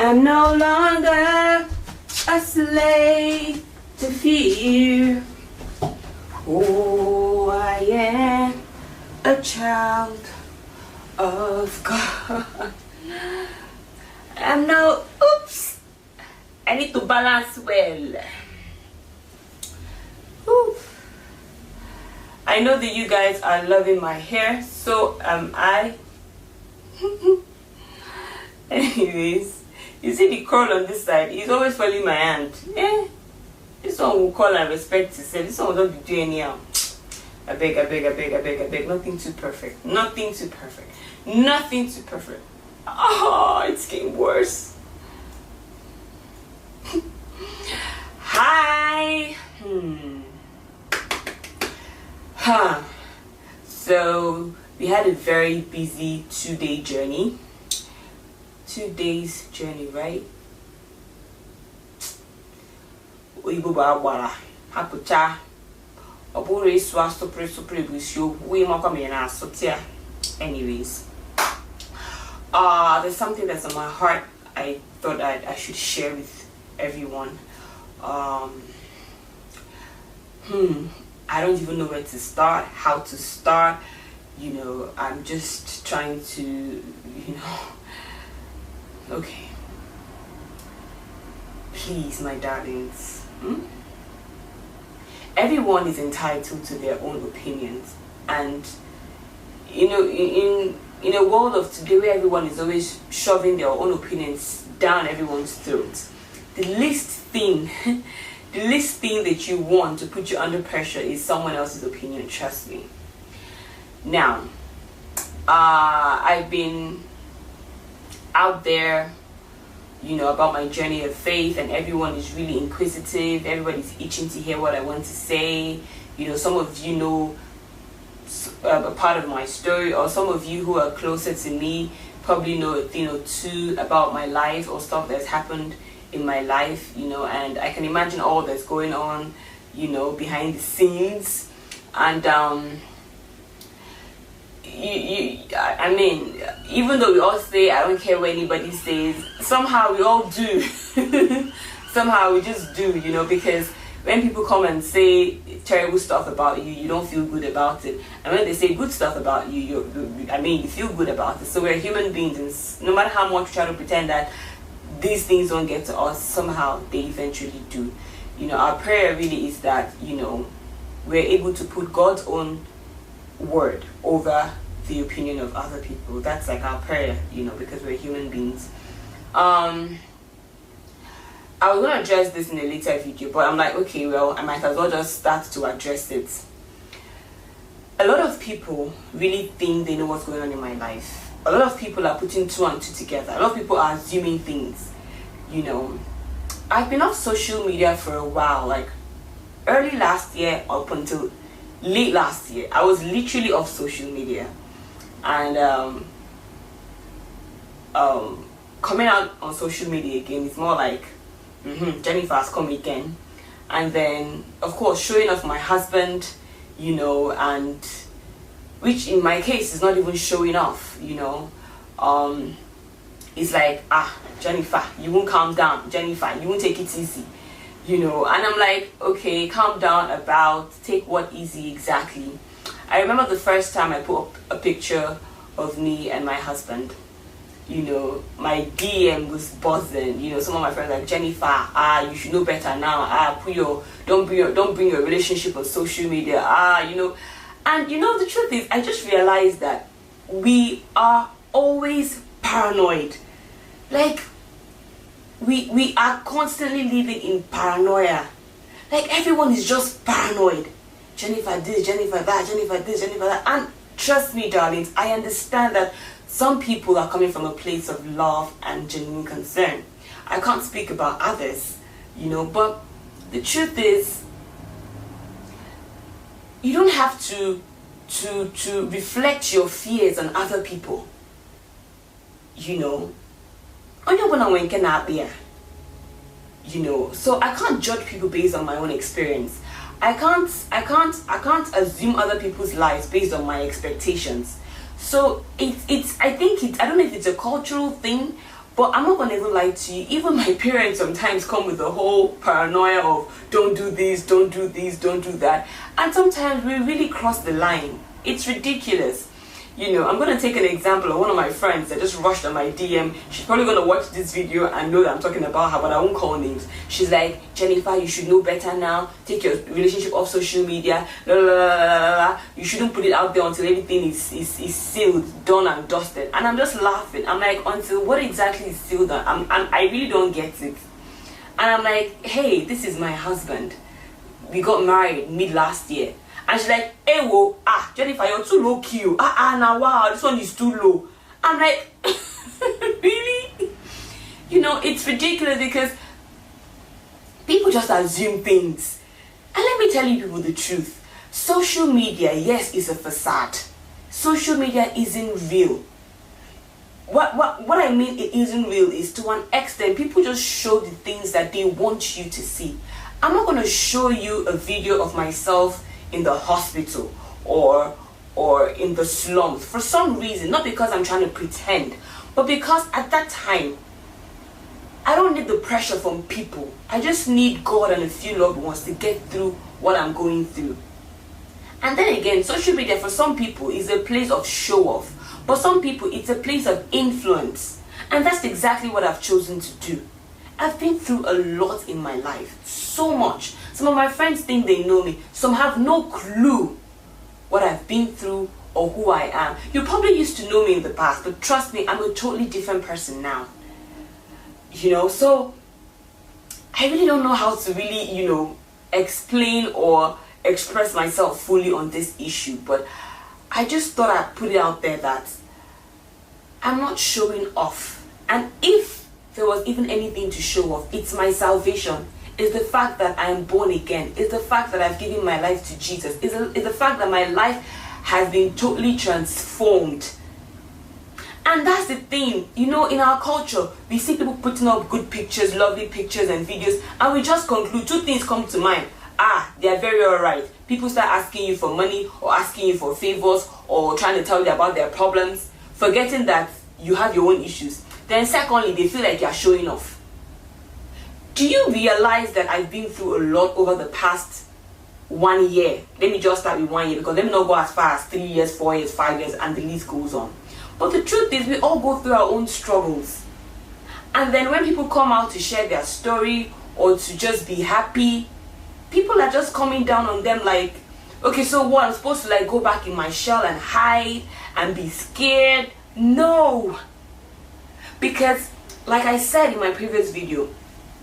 I'm no longer a slave to fear. Oh, I am a child of God. I'm no, oops, I need to balance well. Oof. I know that you guys are loving my hair, so am I. Anyways, you see the curl on this side, it's always following my hand. This one will call and respect itself. This one will not be doing anyhow. I beg. Nothing too perfect. Nothing too perfect. Nothing too perfect. Oh, it's getting worse. Hi. So we had a very busy 2-day journey. 2 days journey, right? Oyibo ba gbara hapucha oburu isu asopre busio we makwa me na asotia. Anyways, there's something that's on my heart. I thought I should share with everyone. I don't even know where to start, how to start. You know, I'm just trying to, okay. Please, my darlings. Everyone is entitled to their own opinions, and in a world of today where everyone is always shoving their own opinions down everyone's throats, the least thing that you want to put you under pressure is someone else's opinion. Trust me. Now, I've been out there, about my journey of faith, and everyone is really inquisitive. Everybody's itching to hear what I want to say. Some of you know a part of my story, or some of you who are closer to me probably know a thing or two about my life or stuff that's happened in my life, and I can imagine all that's going on, behind the scenes. And I mean, even though we all say I don't care what anybody says, somehow we all do. Somehow we just do, because when people come and say terrible stuff about you, you don't feel good about it. And when they say good stuff about you, you feel good about it. So we're human beings, and no matter how much we try to pretend that these things don't get to us, somehow they eventually do. Our prayer really is that, we're able to put God's own word over the opinion of other people. That's like our prayer, because we're human beings. I was going to address this in a later video, but I'm like, okay, well, I might as well just start to address it. A lot of people really think they know what's going on in my life. A lot of people are putting 2 and 2 together. A lot of people are assuming things. I've been off social media for a while, like early last year up until late last year. I was literally off social media, and coming out on social media again is more like Jennifer has come again. And then of course showing off my husband, and which in my case is not even showing off. It's like, Jennifer, you won't calm down. Jennifer, you won't take it easy. And I'm like, okay, calm down take what easy exactly. I remember the first time I put up a picture of me and my husband, my DM was buzzing. Some of my friends like, Jennifer, you should know better now. Don't bring your relationship on social media. And the truth is, I just realized that we are always paranoid. Like, we are constantly living in paranoia. Like, everyone is just paranoid. Jennifer this, Jennifer that, Jennifer this, Jennifer that. And trust me, darlings, I understand that some people are coming from a place of love and genuine concern. I can't speak about others, but the truth is, you don't have to reflect your fears on other people. So I can't judge people based on my own experience. I can't assume other people's lives based on my expectations. So I don't know if it's a cultural thing, But I'm not gonna even lie to you, even my parents sometimes come with the whole paranoia of don't do this, don't do this, don't do that. And sometimes we really cross the line. It's ridiculous. You know, I'm gonna take an example of one of my friends that just rushed on my DM. She's probably gonna watch this video and know that I'm talking about her, but I won't call names. She's like, Jennifer, you should know better now. Take your relationship off social media. La, la, la, la, la. You shouldn't put it out there until everything is sealed, done and dusted. And I'm just laughing. I'm like, until what exactly is sealed? I really don't get it. And I'm like, hey, this is my husband. We got married mid last year. And she's like, hey, whoa, Jennifer, you're too low key. Now, wow, this one is too low. I'm like, really? You know, it's ridiculous because people just assume things. And let me tell you people the truth. Social media, yes, is a facade. Social media isn't real. What I mean it isn't real is, to an extent, people just show the things that they want you to see. I'm not going to show you a video of myself in the hospital or in the slums for some reason, not because I'm trying to pretend, but because at that time I don't need the pressure from people. I just need God and a few loved ones to get through what I'm going through. And then again, social media for some people is a place of show off, but some people it's a place of influence, and that's exactly what I've chosen to do. I've been through a lot in my life, so much. Some of my friends think they know me. Some have no clue what I've been through or who I am. You probably used to know me in the past, but trust me, I'm a totally different person now. You know, so I really don't know how to really, you know, explain or express myself fully on this issue. But I just thought I'd put it out there that I'm not showing off. And if there was even anything to show off, it's my salvation. It's the fact that I am born again. It's the fact that I've given my life to Jesus. It's the fact that my life has been totally transformed. And that's the thing, you know, in our culture, we see people putting up good pictures, lovely pictures and videos, and we just conclude two things come to mind. They are very alright. People start asking you for money or asking you for favors or trying to tell you about their problems, forgetting that you have your own issues. Then secondly, they feel like you're showing off. Do you realize that I've been through a lot over the past 1 year? Let me just start with 1 year, because let me not go as far as 3 years, 4 years, 5 years, and the list goes on. But the truth is, we all go through our own struggles. And then when people come out to share their story or to just be happy, people are just coming down on them like, okay, so what, I'm supposed to like go back in my shell and hide and be scared? No. Because, like I said in my previous video,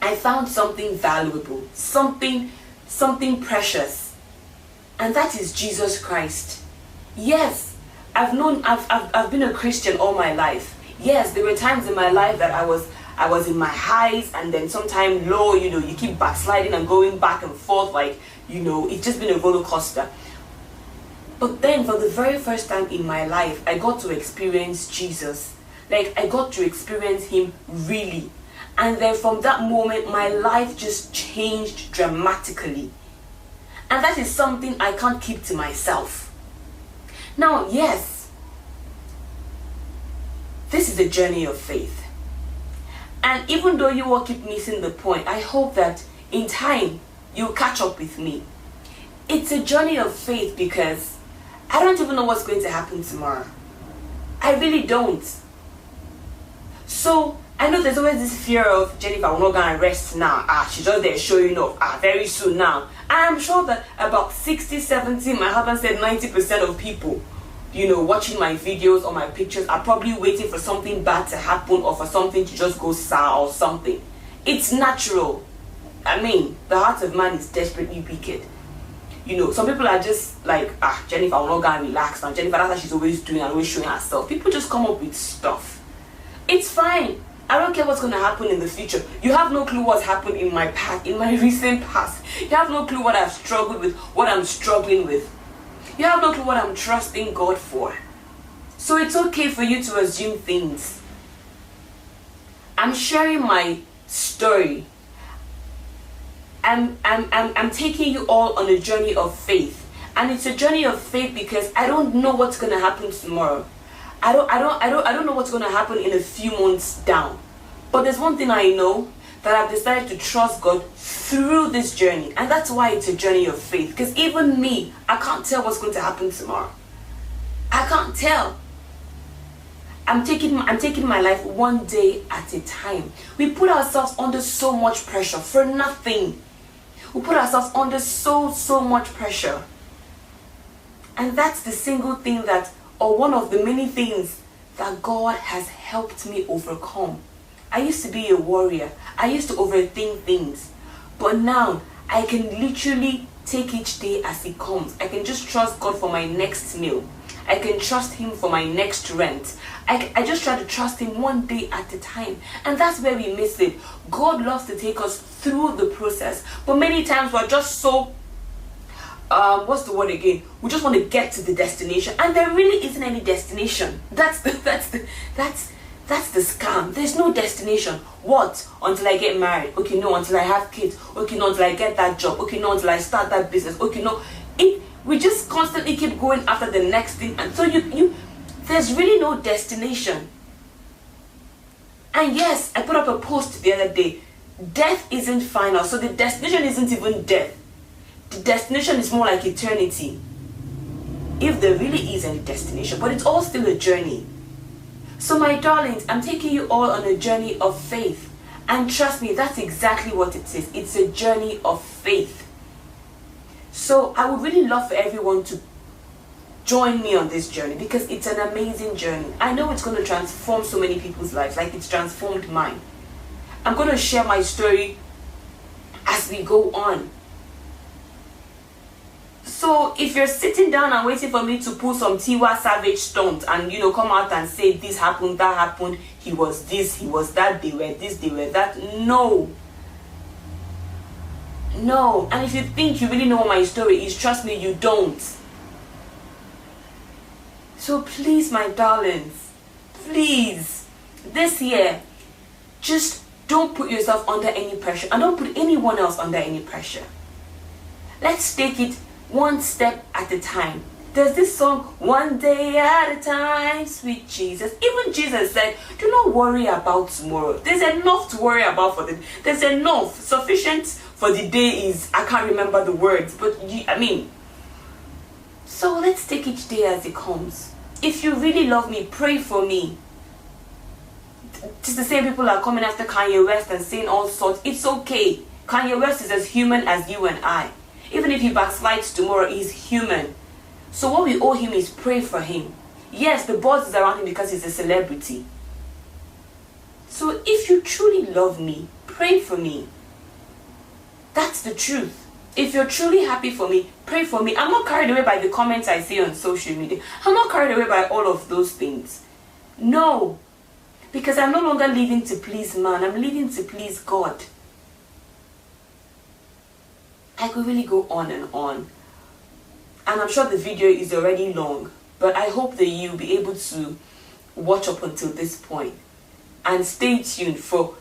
I found something valuable, something precious, and that is Jesus Christ. Yes, I've been a Christian all my life. Yes, there were times in my life that I was in my highs and then sometime low. You know, you keep backsliding and going back and forth, like, you know, it's just been a roller coaster. But then for the very first time in my life, I got to experience Jesus. Like, I got to experience him really. And then from that moment, my life just changed dramatically. And that is something I can't keep to myself. Now, yes, this is a journey of faith. And even though you all keep missing the point, I hope that in time, you'll catch up with me. It's a journey of faith because I don't even know what's going to happen tomorrow. I really don't. So, I know there's always this fear of, Jennifer, we're not going to rest now. She's just there showing off. Very soon now. I'm sure that about 60, 70, my husband said 90% of people, you know, watching my videos or my pictures are probably waiting for something bad to happen or for something to just go sour or something. It's natural. I mean, the heart of man is desperately wicked. You know, some people are just like, Jennifer, we're not going to relax now. Jennifer, that's what she's always doing and always showing herself. People just come up with stuff. It's fine. I don't care what's going to happen in the future. You have no clue what's happened in my past, in my recent past. You have no clue what I've struggled with, what I'm struggling with. You have no clue what I'm trusting God for. So it's okay for you to assume things. I'm sharing my story. I'm taking you all on a journey of faith. And it's a journey of faith because I don't know what's going to happen tomorrow. I don't know what's going to happen in a few months down. But there's one thing I know, that I've decided to trust God through this journey. And that's why it's a journey of faith. Because even me, I can't tell what's going to happen tomorrow. I can't tell. I'm taking my life one day at a time. We put ourselves under so much pressure for nothing. We put ourselves under so much pressure. And that's the single thing that, or one of the many things that God has helped me overcome. I used to be a warrior. I used to overthink things. But now, I can literally take each day as it comes. I can just trust God for my next meal. I can trust Him for my next rent. I just try to trust Him one day at a time. And that's where we miss it. God loves to take us through the process. But many times we're just so, what's the word again? We just want to get to the destination. And there really isn't any destination. That's the scam. There's no destination. What? Until I get married. Okay, no, until I have kids. Okay, no, until I get that job. Okay, no, until I start that business. Okay, no. We just constantly keep going after the next thing. And so there's really no destination. And yes, I put up a post the other day. Death isn't final. So the destination isn't even death. The destination is more like eternity. If there really is any destination. But it's all still a journey. So my darlings, I'm taking you all on a journey of faith. And trust me, that's exactly what it is. It's a journey of faith. So I would really love for everyone to join me on this journey, because it's an amazing journey. I know it's going to transform so many people's lives, like it's transformed mine. I'm going to share my story as we go on. So if you're sitting down and waiting for me to pull some Tiwa Savage stunt and come out and say this happened, that happened, he was this, he was that, they were this, they were that, no. And if you think you really know what my story is, trust me, you don't. So please, my darlings, please, this year, just don't put yourself under any pressure, and don't put anyone else under any pressure. Let's take it one step at a time. There's this song, one day at a time, sweet Jesus. Even Jesus said, do not worry about tomorrow. There's enough to worry about for the, there's enough, sufficient for the day is, I can't remember the words, but so let's take each day as it comes. If you really love me, pray for me. Just the same people are coming after Kanye West and saying all sorts. It's okay. Kanye West is as human as you and I. Even if he backslides tomorrow, he's human. So what we owe him is pray for him. Yes, the buzz is around him because he's a celebrity. So if you truly love me, pray for me. That's the truth. If you're truly happy for me, pray for me. I'm not carried away by the comments I see on social media. I'm not carried away by all of those things. No. Because I'm no longer living to please man. I'm living to please God. I could really go on. And I'm sure the video is already long. But I hope that you'll be able to watch up until this point. And stay tuned for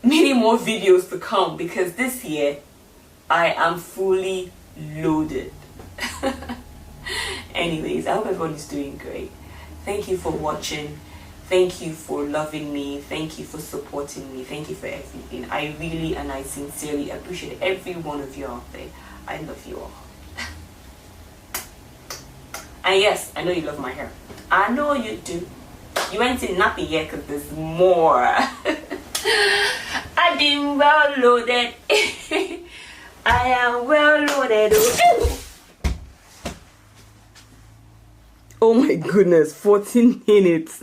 many more videos to come. Because this year, I am fully loaded. Anyways, I hope everyone is doing great. Thank you for watching. Thank you for loving me. Thank you for supporting me. Thank you for everything. I really and I sincerely appreciate every one of you out there. I love you all. And yes, I know you love my hair. I know you do. You ain't seen nothing yet because there's more. I didn't well loaded. I am well loaded. Oh my goodness, 14 minutes.